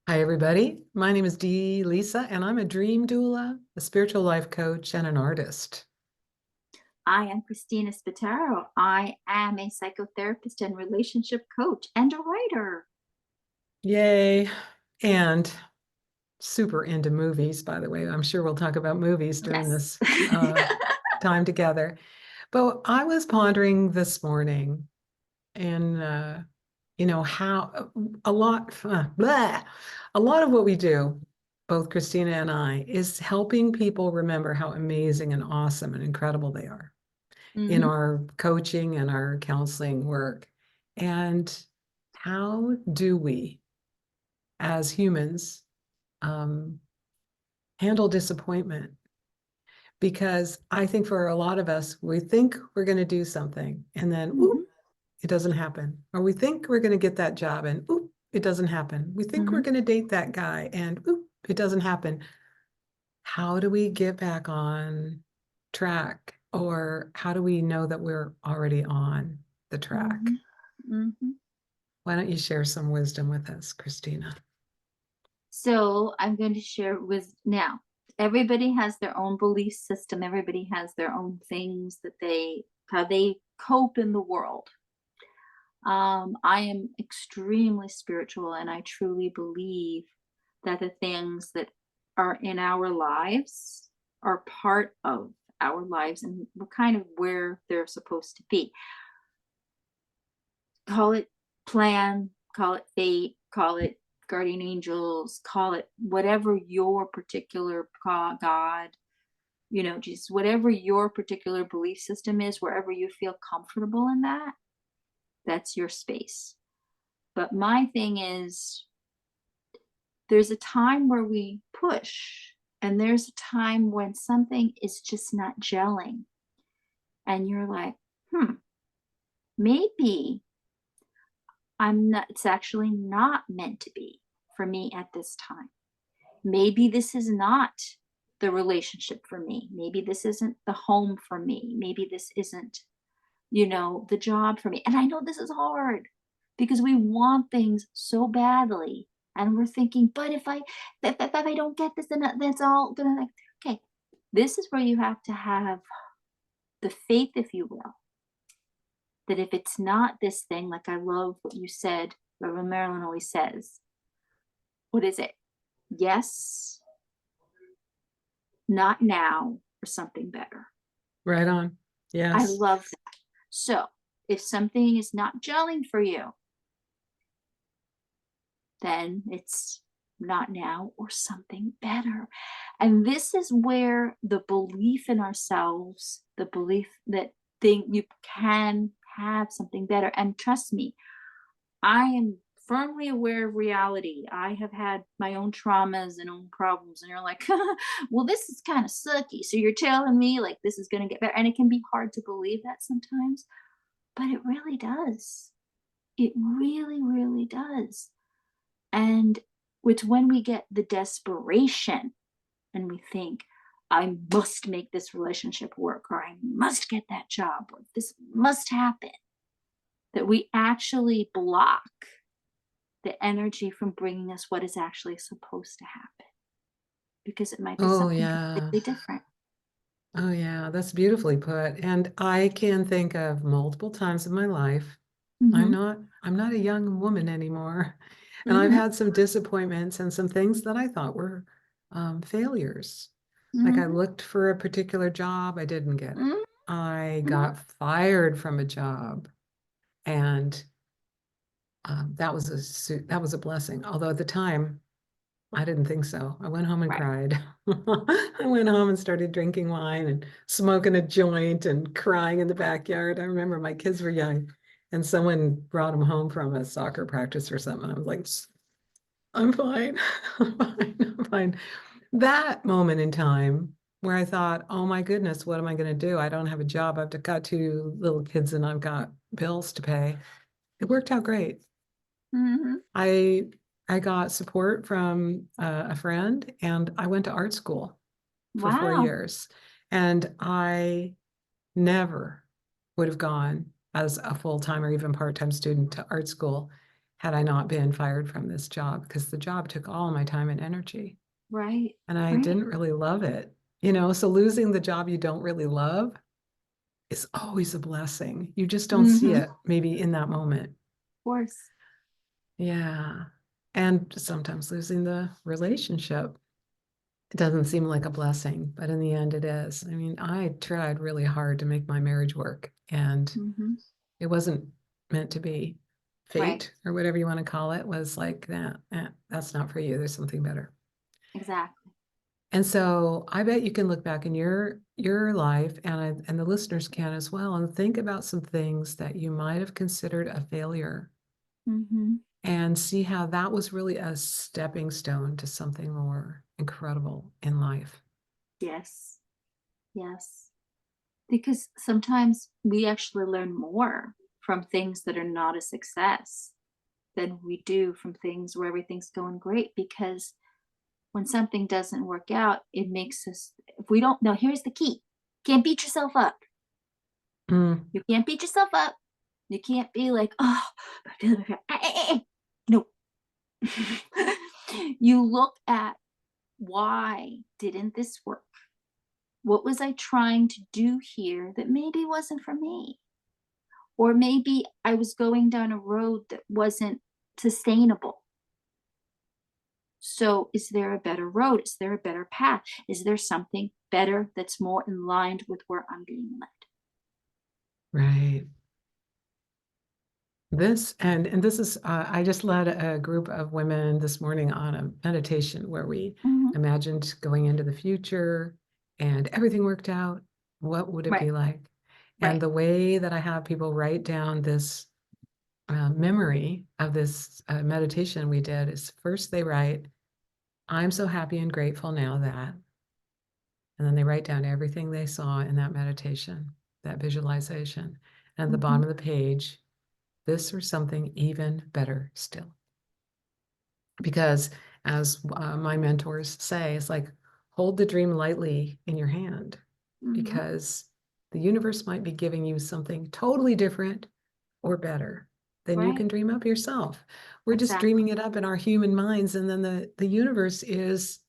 Hi, everybody. My name is D.Lisa, and I'm a dream doula, a spiritual life coach, and an artist. I am Christina Spataro. I am a psychotherapist and relationship coach and a writer. Yay. And super into movies, by the way. I'm sure we'll talk about movies during Yes. this time together. But I was pondering this morning and how a lot of what we do, both Christina and I, is helping people remember how amazing and awesome and incredible they are in hmm our coaching and our counseling work. And how do we, as humans, um, handle disappointment? Because I think for a lot of us, we think we're going to do something and then, hmm oop, it doesn't happen. Or we think we're going to get that job and, oop, it doesn't happen. We think we're hmm going to date that guy and, oop, it doesn't happen. How do we get back on track? Or how do we know that we're already on the track? hmm hmm Why don't you share some wisdom with us, Christina? So I'm going to share with now. Everybody has their own belief system. Everybody has their own things that how they cope in the world. I am extremely spiritual, and I truly believe that the things that are in our lives are part of our lives, and we're kind of where they're supposed to be. Call it plan, call it fate, call it guardian angels, call it whatever your particular God, just whatever your particular belief system is, wherever you feel comfortable in that, that's your space. But my thing is, there's a time where we push, and there's a time when something is just not gelling. And you're like, maybe it's actually not meant to be for me at this time. Maybe this is not the relationship for me. Maybe this isn't the home for me. Maybe this isn't, the job for me. And I know this is hard because we want things so badly. And we're thinking, but if I don't get this, then that's all gonna like, okay. This is where you have to have the faith, if you will, that if it's not this thing, like I love what you said, Reverend Marilyn always says, what is it? Yes, not now, or something better. Right on. I Yes. love that. So if something is not gelling for you, then it's not now or something better. And this is where the belief in ourselves, the belief that you can have something better. And trust me, I am firmly aware of reality. I have had my own traumas and own problems. And you're like, well, this is kind of sucky. So you're telling me like this is going to get better. And it can be hard to believe that sometimes, but it really does. It really, really does. And it's when we get the desperation and we think, I must make this relationship work, or I must get that job, or this must happen, that we actually block the energy from bringing us what is actually supposed to happen because it might be Oh, something yeah. completely different. Oh, yeah. That's beautifully put. And I can think of multiple times in my life. hmm I'm not a young woman anymore. And I've hmm had some disappointments and some things that I thought were failures. Like I hmm looked for a particular job, I didn't get it. hmm I got fired from a job, and that was a blessing. Although at the time, I didn't think so. I went home and Right. cried. I went home and started drinking wine and smoking a joint and crying in the backyard. I remember my kids were young, and someone brought them home from a soccer practice or something. I was like, I'm fine. I'm fine. I'm fine. That moment in time where I thought, oh my goodness, what am I going to do? I don't have a job. I have to got two little kids and I've got bills to pay. It worked out great. hmm I I got support from a friend, and I went to art school for four Wow. years. And I never would have gone as a full-time or even part-time student to art school had I not been fired from this job, because the job took all my time and energy Right. and I Right. didn't really love it. So losing the job you don't really love is always a blessing. You just don't see Of it maybe in that moment. course. Yeah. And sometimes losing the relationship, it doesn't seem like a blessing, but in the end it is. I mean, I tried really hard to make my marriage work and Hmm. it wasn't meant to be. Right. Fate or whatever you want to call it was like that. That's not for you. There's something better. Exactly. And so I bet you can look back in your life and the listeners can as well and think about some things that you might have considered a failure Hmm. and see how that was really a stepping stone to something more incredible in life. Yes. Yes. Because sometimes we actually learn more from things that are not a success than we do from things where everything's going great. Because when something doesn't work out, it makes us, if we don't know, here's the key: can't beat yourself up. Mm, You can't beat yourself up. You can't be like, oh, no. You look at, why didn't this work? What was I trying to do here that maybe wasn't for me? Or maybe I was going down a road that wasn't sustainable. So, is there a better road? Is there a better path? Is there something better that's more in line with where I'm being led? right. And this is I just led a group of women this morning on a meditation where we Mhm. imagined going into the future and everything worked out. What would it Right, be like? And right. the way that I have people write down this memory of this meditation we did is first they write, I'm so happy and grateful now that, and then they write down everything they saw in that meditation, that visualization. And at the bottom Mhm. of the page, this or something even better still. Because as my mentors say, it's like hold the dream lightly in your hand Mhm. because the universe might be giving you something totally different or better than you Right. can dream up yourself. We're just Exactly. dreaming it up in our human minds, and then the universe is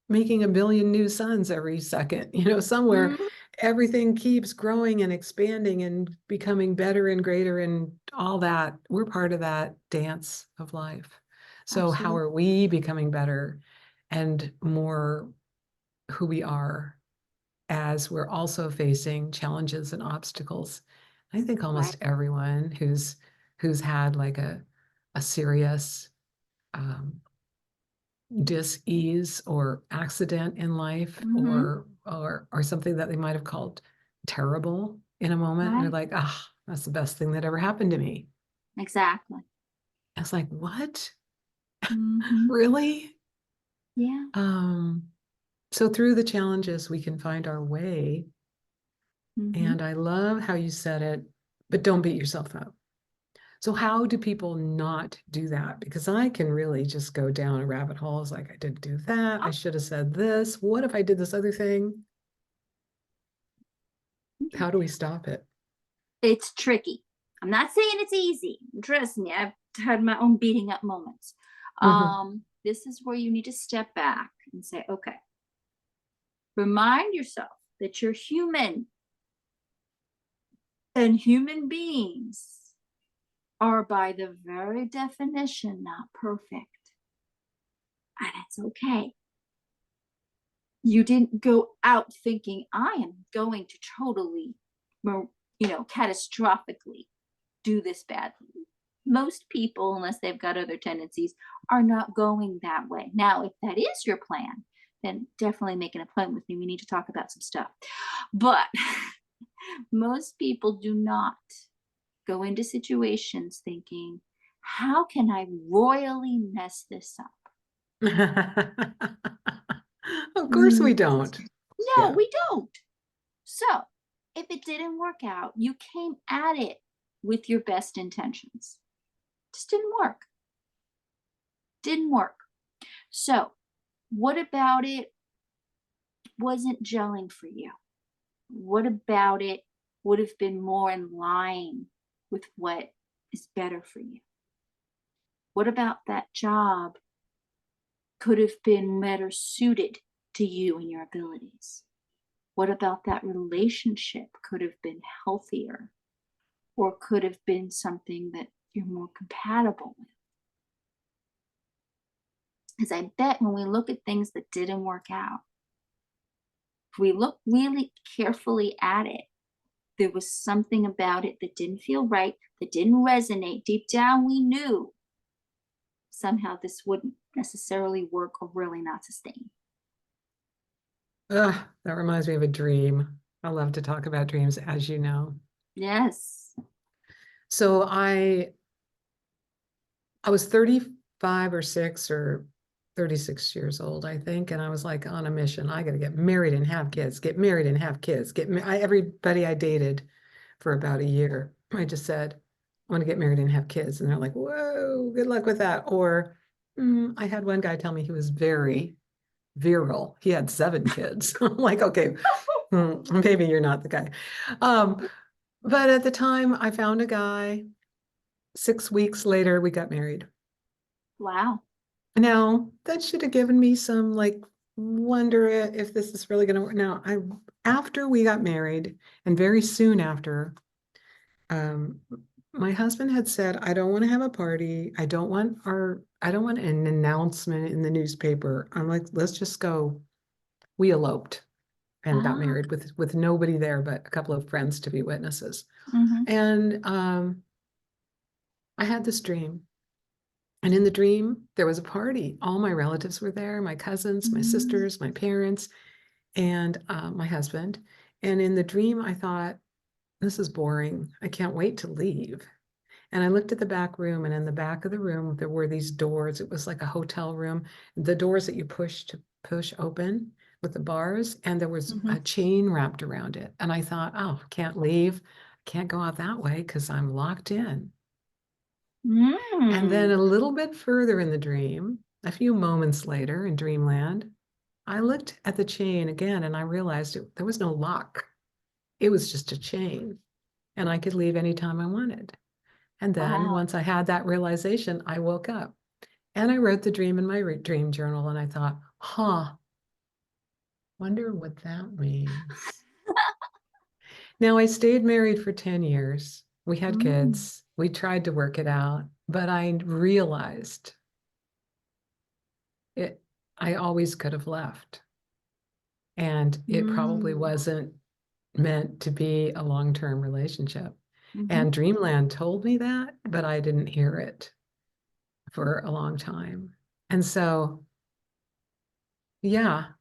making a billion new suns every second. Somewhere Mhm. everything keeps growing and expanding and becoming better and greater and all that. We're part of that dance of life. So how Absolutely. are we becoming better and more who we are as we're also facing challenges and obstacles? I think Right. almost everyone who's had like a serious um, dis-ease or accident in life Mhm. or something that they might have called terrible in a moment and they're Right. like, ah, that's the best thing that ever happened to me. Exactly. It's like, what? Mhm. Really? Yeah. um so through the challenges we can find our way, Mhm. and I love how you said it, but don't beat yourself up. So how do people not do that? Because I can really just go down a rabbit hole. It's like, I didn't do that, I Oh, should have said this, what if I did this other thing? okay. How do we stop it? It's tricky. I'm not saying it's easy. Trust me, I've had my own beating up moments. Mhm. This is where you need to step back and say, okay, remind yourself that you're human, and human beings are by the very definition not perfect. And it's okay. You didn't go out thinking, I am going to totally, catastrophically do this badly. Most people, unless they've got other tendencies, are not going that way. Now, if that is your plan, then definitely make an appointment with me. We need to talk about some stuff. But most people do not go into situations thinking, how can I royally mess this up? Of course we Mm, don't. no, Yeah. we don't. So, if it didn't work out, you came at it with your best intentions. Just didn't work. Didn't work. So, what about it wasn't gelling for you? What about it would have been more in line with what is better for you? What about that job could have been better suited to you and your abilities? What about that relationship could have been healthier or could have been something that you're more compatible with? Because I bet when we look at things that didn't work out, if we look really carefully at it, there was something about it that didn't feel right, that didn't resonate. Deep down, we knew somehow this wouldn't necessarily work or really not sustain. Ugh, that reminds me of a dream. I love to talk about dreams, as you know. Yes. So I was 35 or 6 or 36 years old, I think, and I was like on a mission. I got to get married and have kids, get married and have kids, everybody I dated for about a year, I just said, I want to get married and have kids. And they're like, whoa, good luck with that. Or I had one guy tell me he was very virile. He had 7 kids. I'm like, okay, maybe you're not the guy. But at the time, I found a guy. 6 weeks later, we got married. Wow. Now, that should have given me some like wonder if this is really going to work. Now, after we got married, and very soon after, um, my husband had said, I don't want to have a party. I don't want an announcement in the newspaper. I'm like, let's just go. We eloped and got Ah. married with nobody there but a couple of friends to be witnesses. Mm-hmm. And I had this dream. And in the dream, there was a party. All my relatives were there, my cousins, my Mm-hmm. sisters, my parents, and my husband. And in the dream, I thought, this is boring. I can't wait to leave. And I looked at the back room, and in the back of the room, there were these doors. It was like a hotel room, the doors that you push open with the bars, and there was Mm-hmm. a chain wrapped around it. And I thought, oh, can't leave. Can't go out that way because I'm locked in. And then Mm. a little bit further in the dream, a few moments later in dreamland, I looked at the chain again and I realized there was no lock. It was just a chain and I could leave anytime I wanted. And then Wow. once I had that realization, I woke up and I wrote the dream in my dream journal and I thought, huh, wonder what that means. Now I stayed married for 10 years. We had Mm. kids. We tried to work it out, but I realized it, I always could have left. And it probably Mm. wasn't meant to be a long-term relationship. Mm-hmm. And Dreamland told me that, but I didn't hear it for a long time. And so, yeah,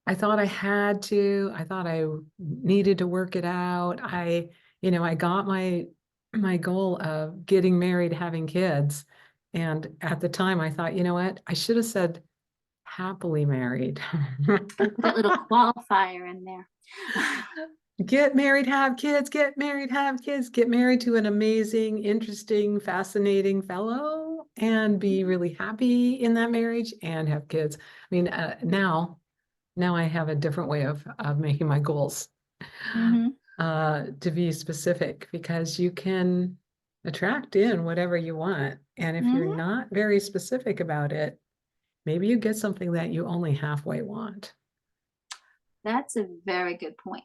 I thought I had to. I thought I needed to work it out. I got my goal of getting married, having kids. And at the time, I thought, you know what? I should have said happily married. Put that little qualifier in there. Get married, have kids, get married, have kids, get married to an amazing, interesting, fascinating fellow and be really happy in that marriage and have kids. I mean, now I have a different way of making my goals Mm-hmm. to be specific because you can attract in whatever you want. And if you're Mm-hmm. not very specific about it, maybe you get something that you only halfway want. That's a very good point.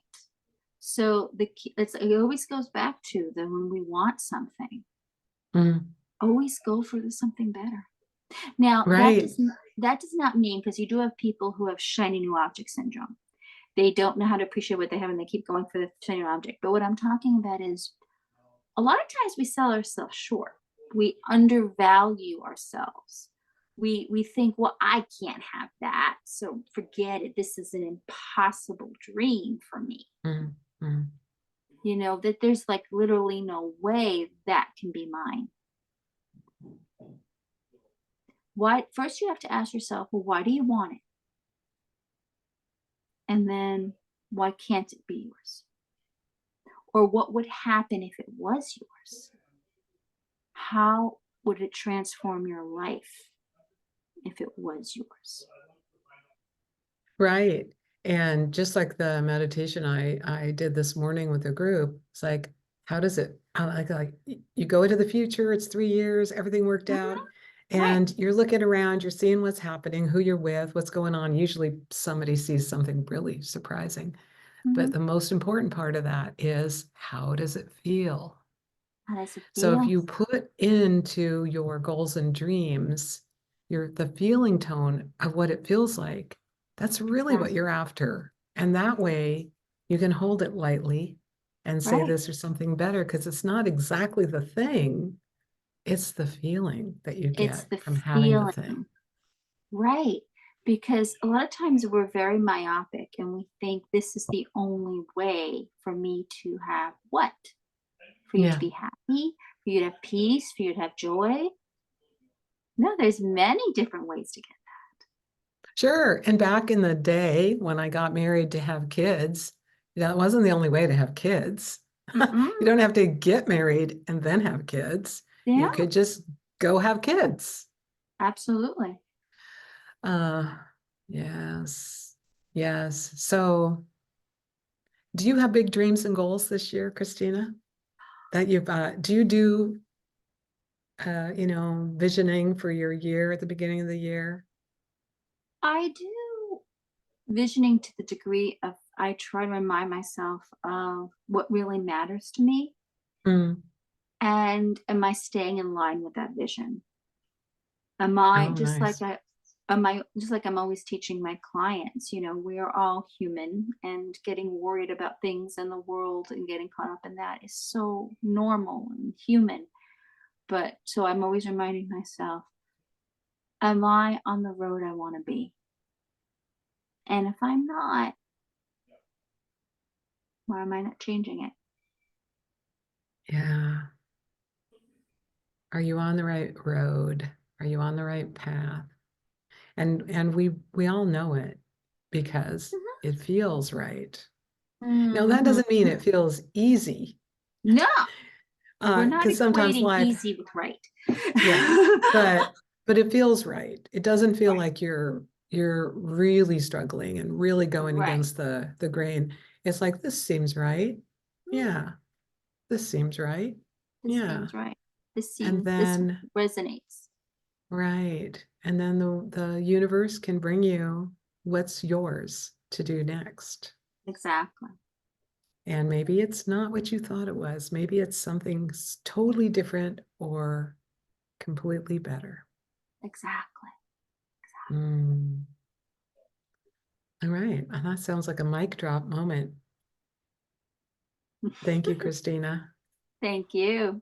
So the key, it always goes back to the when we want something, Mm, always go for the something better. Now right. that does not mean because you do have people who have shiny new object syndrome. They don't know how to appreciate what they have and they keep going for the shiny new object. But what I'm talking about is a lot of times we sell ourselves short. We undervalue ourselves. We think, well, I can't have that, so forget it. This is an impossible dream for me. Mm, mm. That there's like literally no way that can be mine. Why first you have to ask yourself, well, why do you want it? And then why can't it be yours? Or what would happen if it was yours? How would it transform your life if it was yours? Right. And just like the meditation I did this morning with the group, it's like, how does it, I like you go into the future, it's 3 years, everything worked out. Mhm. Right. And you're looking around, you're seeing what's happening, who you're with, what's going on. Usually somebody sees something really surprising. But Mhm. the most important part of that is, how does it feel? How does it So if feel? you put into your goals and dreams the feeling tone of what it feels like, that's really what Exactly. you're after. And that way you can hold it lightly and say Right. this or something better, because it's not exactly the thing, it's the feeling that you It's get the from having the thing. feeling. Right. Because a lot of times we're very myopic and we think this is the only way for me to have what? For you to Yeah. be happy, for you to have peace, for you to have joy. No, there's many different ways to get Sure. And back in the day when I got married to have kids, that wasn't the only way to have kids. that. Mm-mm. You don't have to get married and then have kids. You Yeah, could just go have kids. absolutely. Uh, yes. Yes. So, do you have big dreams and goals this year, Christina? That do you do, visioning for your year at the beginning of the year? I do visioning to the degree of I try to remind myself of what really matters to me, Mm. and am I staying in line with that vision? Am I Oh, nice. just like I'm always teaching my clients, we are all human, and getting worried about things in the world and getting caught up in that is so normal and human. But so I'm always reminding myself, am I on the road I want to be? And if I'm not, why am I not changing it? Yeah. Are you on the right road? Are you on the right path? And we all know it because it feels right. Now, that Mhm. doesn't mean it feels easy, No, we're not because sometimes equating life, easy with right. yeah, but it feels right. It doesn't feel Right, like you're really struggling and really going right. against the grain. It's like, this seems right. Mm, Yeah, this seems right. this Yeah. seems right. And This then, resonates. right. And then the universe can bring you what's yours to do next. Exactly. And maybe it's not what you thought it was. Maybe it's something totally different or completely better. Exactly. Mm. All right. And that sounds like a mic drop moment. Thank you, Christina. Thank you.